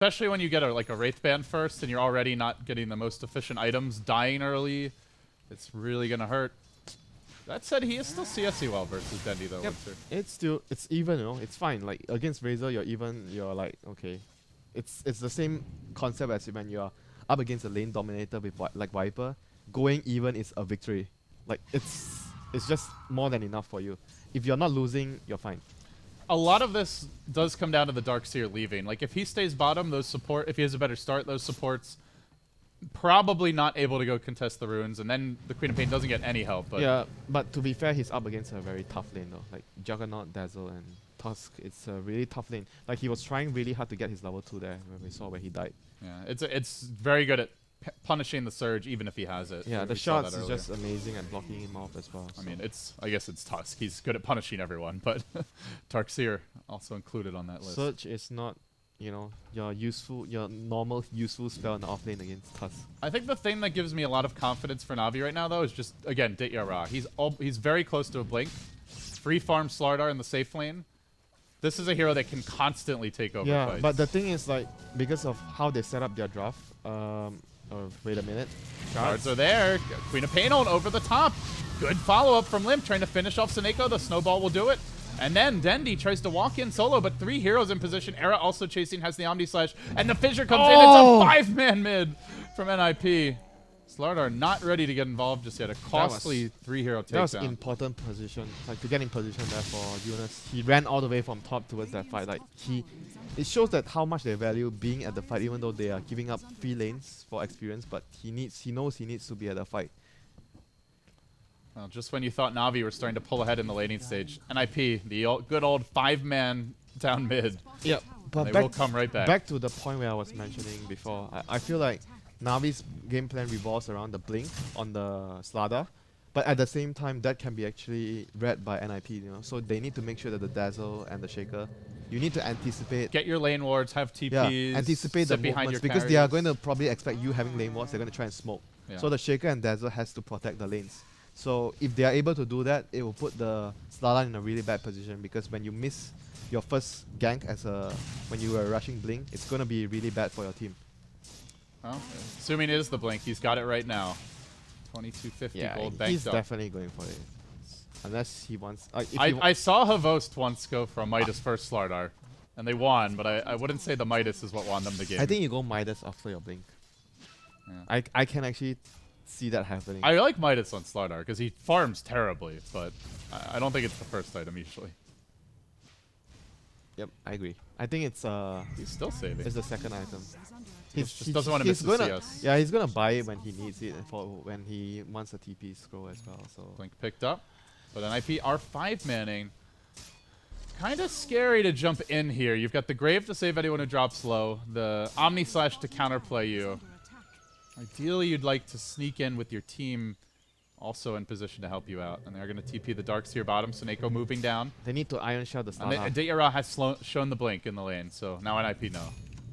Especially when you get like a Wraith Band first and you're already not getting the most efficient items, dying early, it's really going to hurt. That said, he is still CSE well versus Dendi though. Yep. It's even, you know, it's fine. Like against Razor, you're even, you're like, okay. It's the same concept as when you're up against a lane dominator with like Viper. Going even is a victory. Like it's just more than enough for you. If you're not losing, you're fine. A lot of this does come down to the Darkseer leaving. Like if he stays bottom, those support, if he has a better start, those supports probably not able to go contest the runes, and then the Queen of Pain doesn't get any help. But yeah, but to be fair, he's up against a very tough lane though. Like Juggernaut, Dazzle, and Tusk. It's a really tough lane. Like he was trying really hard to get his level 2 there when we saw where he died. yeah, it's very good at punishing the surge even if he has it. Yeah, We the saw shots that is earlier. just amazing at blocking him off as well. I mean, I guess it's Tusk. He's good at punishing everyone, but Darkseer also included on that list. Surge is not, you know, your normal useful spell in the off lane against Tusk. I think the thing that gives me a lot of confidence for Navi right now, though, is just, again, Ditya. He's very close to a blink. Free farm Slardar in the safe lane. This is a hero that can constantly take over fights. But the thing is, like, because of how they set up their draft, wait a minute. Guards are there. Queen of Pain on over the top. Good follow-up from Limp, trying to finish off Seneko. The snowball will do it. And then Dendi tries to walk in solo, but 3 heroes in position. Era also chasing, has the Omni Slash, and the Fissure comes in. It's a 5-man mid from NiP. Slardar not ready to get involved just yet. A costly 3-hero takedown. That was important position, like to get in position there for Eunice. He ran all the way from top towards that fight. Like it shows that how much they value being at the fight, even though they are giving up 3 lanes for experience. But he knows he needs to be at the fight. Well, just when you thought Navi were starting to pull ahead in the laning stage, NiP, the good old 5-man down mid. Yeah, but they will come right back. Back to the point where I was mentioning before, I feel like Navi's game plan revolves around the blink on the Slardar, but at the same time that can be actually read by NiP, you know. So they need to make sure that the Dazzle and the Shaker, you need to anticipate. Get your lane wards, have TPs, anticipate the movements because they are going to probably expect you having lane wards. They're going to try and smoke. Yeah. So the Shaker and Dazzle has to protect the lanes. So if they are able to do that, it will put the Slardar in a really bad position because when you miss your first gank when you were rushing blink, it's going to be really bad for your team. Well, assuming it is the blink, he's got it right now. 2250 gold banked he's up. Definitely going for it. Unless he wants... I saw Havost once go for a Midas first Slardar, and they won, but I wouldn't say the Midas is what won them the game. I think you go Midas after your blink. Yeah. I can actually see that happening. I like Midas on Slardar, because he farms terribly, but I don't think it's the first item usually. Yep, I agree. I think it's... he's still saving. It's the second item. He just doesn't want to miss the CS. Yeah, he's gonna buy it when he needs it and for when he wants a TP scroll as well. So Blink picked up, but NiP are 5-manning. Kind of scary to jump in here. You've got the Grave to save anyone who drops low, the Omni Slash to counterplay you. Ideally, you'd like to sneak in with your team also in position to help you out, and they're going to TP the Darkseer bottom. Seneko moving down. They need to Iron Shot the Slardar. And Ditya has shown the blink in the lane, so now NiP know.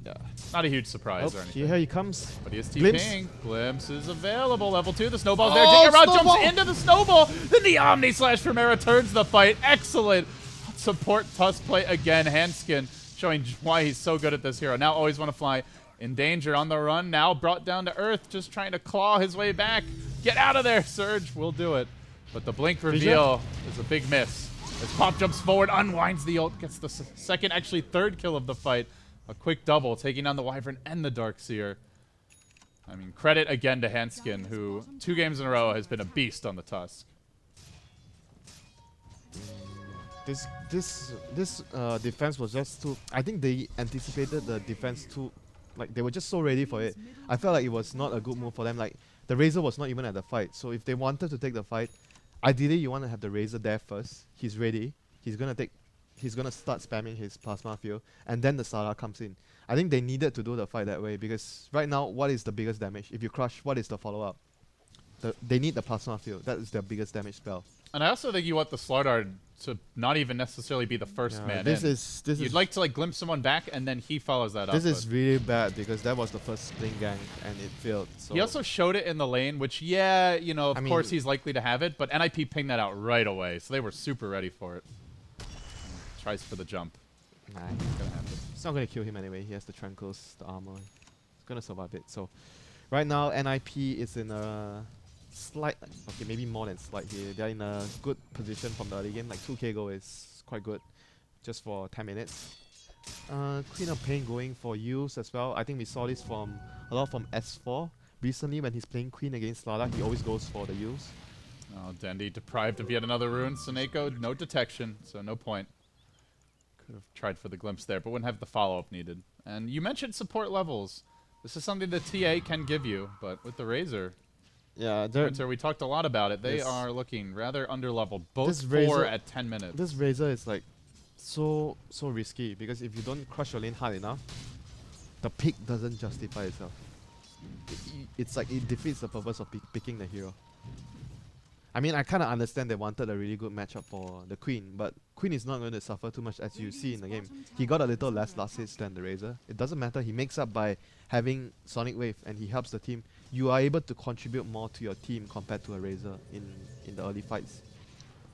Yeah, not a huge surprise or anything. Here he comes. But he is TPing. Glimpse is available. Level 2. The snowball's there. Ditya jumps into the snowball. Then the Omni Slash from Era turns the fight. Excellent support Tusk play again. Handskin showing why he's so good at this hero. Now always want to fly. In danger on the run. Now brought down to earth. Just trying to claw his way back. Get out of there, Surge. We'll do it. But the blink reveal is a big miss. As Pop jumps forward, unwinds the ult. Gets the second, actually third kill of the fight. A quick double, taking down the Wyvern and the Darkseer. I mean, credit again to Handskin, who 2 games in a row has been a beast on the Tusk. This defense was just too... I think they anticipated the defense too... Like, they were just so ready for it. I felt like it was not a good move for them. Like, the Razor was not even at the fight. So if they wanted to take the fight, ideally you want to have the Razor there first. He's ready. He's gonna start spamming his plasma field, and then the Slardar comes in. I think they needed to do the fight that way because right now, what is the biggest damage? If you crush, what is the follow-up? They need the plasma field. That is their biggest damage spell. And I also think you want the Slardar to not even necessarily be the first man in. You'd like to like glimpse someone back, and then he follows that up. This is really bad because that was the first blink gang, and it failed. So he also showed it in the lane, which, yeah, you know, of course he's likely to have it, but NiP pinged that out right away, so they were super ready for it. Tries for the jump. Nah, it's gonna happen. It's not gonna kill him anyway. He has the Tranquils, the armor. He's gonna survive it. So right now NiP is in a slight, okay, maybe more than slight here. They're in a good position from the early game. Like 2k goal is quite good, just for 10 minutes. Queen of Pain going for use as well. I think we saw this from a lot from S4. Recently when he's playing Queen against Slada, he always goes for the use. Oh, Dendi deprived of yet another rune. Seneko, no detection, so no point. Could have tried for the glimpse there, but wouldn't have the follow-up needed. And you mentioned support levels. This is something the TA can give you, but with the Razor, Yeah, Winter, we talked a lot about it. They are looking rather underleveled. Both this 4 Razor, at 10 minutes. This Razor is like so risky because if you don't crush your lane hard enough, the pick doesn't justify itself. It's like it defeats the purpose of picking the hero. I mean, I kind of understand they wanted a really good matchup for the Queen, but Queen is not going to suffer too much as you see in the game. He got a little less last hits than the Razor. It doesn't matter. He makes up by having Sonic Wave and he helps the team. You are able to contribute more to your team compared to a Razor in the early fights.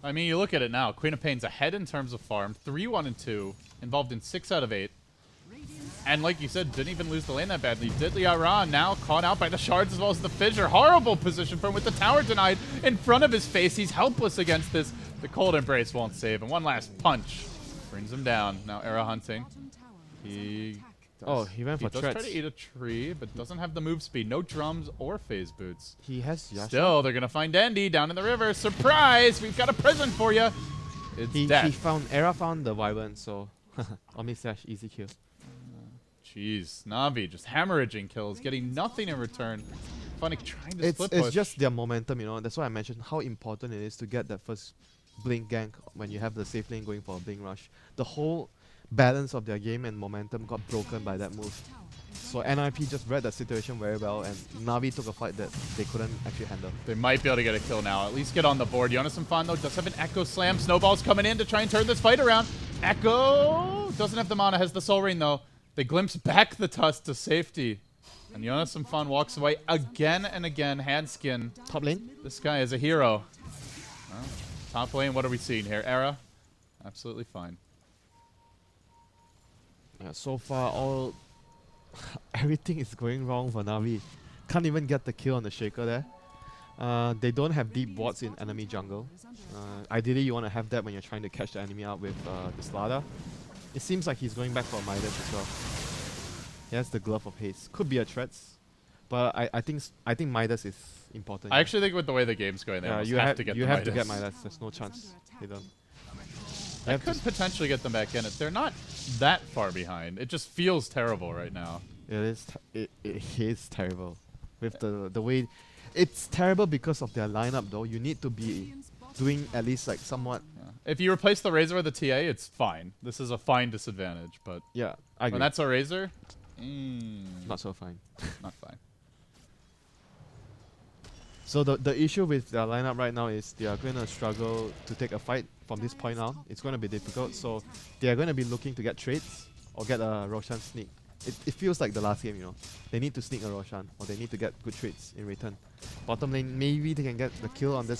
I mean, you look at it now. Queen of Pain's ahead in terms of farm. 3-1 and 2, involved in 6 out of 8. And like you said, didn't even lose the lane that badly. Diddly Ara now caught out by the shards as well as the fissure. Horrible position for him with the tower denied in front of his face. He's helpless against this. The cold embrace won't save. And one last punch brings him down. Now Era hunting. He went for does threats. try to eat a tree, but doesn't have the move speed. No drums or phase boots. He has Yasha. Still, they're going to find Dendi down in the river. Surprise! We've got a present for you. It's death. Era found the Wyvern, so Omni Slash, easy kill. Jeez, Navi just hemorrhaging kills, getting nothing in return. Funny trying to split push. It's just their momentum, you know. That's why I mentioned how important it is to get that first blink gank when you have the safe lane going for a blink rush. The whole balance of their game and momentum got broken by that move. So NiP just read the situation very well, and Navi took a fight that they couldn't actually handle. They might be able to get a kill now, at least get on the board. Jonas and Fan, though, does have an Echo Slam. Snowball's coming in to try and turn this fight around. Echo doesn't have the mana, has the Soul Ring, though. They glimpse back the Tusk to safety. And Jonas and Fan walks away again and again. Handskin. Top lane? This guy is a hero. Well, top lane, what are we seeing here? Era? Absolutely fine. Yeah, so far, everything is going wrong for Navi. Can't even get the kill on the Shaker there. They don't have deep wards in enemy jungle. Ideally, you want to have that when you're trying to catch the enemy out with the Slada. It seems like he's going back for Midas as well. He has the Glove of Haste. Could be a threat, but I think Midas is important. I actually think with the way the game's going, they you have to get you the have Midas. to get Midas. There's no chance they don't. That could potentially get them back in. They're not that far behind. It just feels terrible right now. It is. It is terrible. With the way, it's terrible because of their lineup though. You need to be doing at least like somewhat. Yeah. If you replace the Razor with the TA, it's fine. This is a fine disadvantage, but yeah, I agree. when that's a Razor, not so fine. Not fine. So the issue with their lineup right now is they are going to struggle to take a fight from this point on. It's going to be difficult. So they are going to be looking to get trades or get a Roshan sneak. It feels like the last game, you know. They need to sneak a Roshan or they need to get good trades in return. Bottom lane, maybe they can get the kill on this